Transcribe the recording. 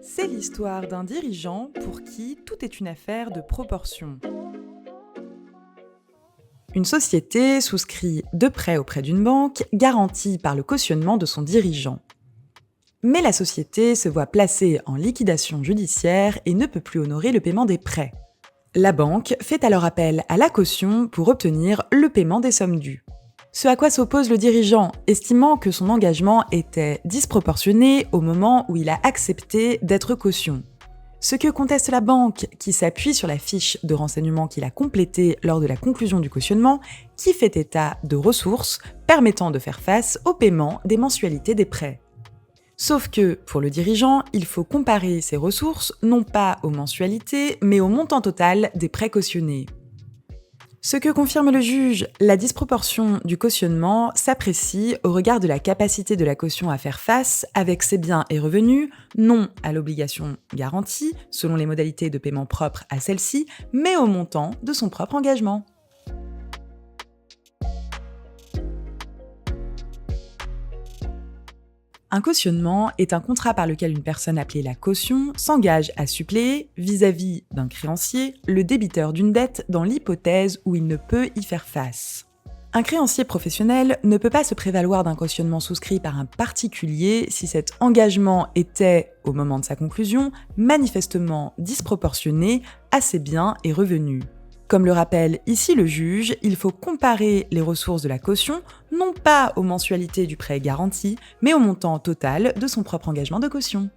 C'est l'histoire d'un dirigeant pour qui tout est une affaire de proportion. Une société souscrit deux prêts auprès d'une banque, garantis par le cautionnement de son dirigeant. Mais la société se voit placée en liquidation judiciaire et ne peut plus honorer le paiement des prêts. La banque fait alors appel à la caution pour obtenir le paiement des sommes dues. Ce à quoi s'oppose le dirigeant, estimant que son engagement était disproportionné au moment où il a accepté d'être caution. Ce que conteste la banque, qui s'appuie sur la fiche de renseignement qu'il a complétée lors de la conclusion du cautionnement, qui fait état de ressources permettant de faire face au paiement des mensualités des prêts. Sauf que, pour le dirigeant, il faut comparer ces ressources non pas aux mensualités, mais au montant total des prêts cautionnés. Ce que confirme le juge, la disproportion du cautionnement s'apprécie au regard de la capacité de la caution à faire face, avec ses biens et revenus, non à l'obligation garantie, selon les modalités de paiement propres à celle-ci, mais au montant de son propre engagement. Un cautionnement est un contrat par lequel une personne appelée la caution s'engage à suppléer, vis-à-vis d'un créancier, le débiteur d'une dette dans l'hypothèse où il ne peut y faire face. Un créancier professionnel ne peut pas se prévaloir d'un cautionnement souscrit par un particulier si cet engagement était, au moment de sa conclusion, manifestement disproportionné à ses biens et revenus. Comme le rappelle ici le juge, il faut comparer les ressources de la caution non pas aux mensualités du prêt garanti, mais au montant total de son propre engagement de caution.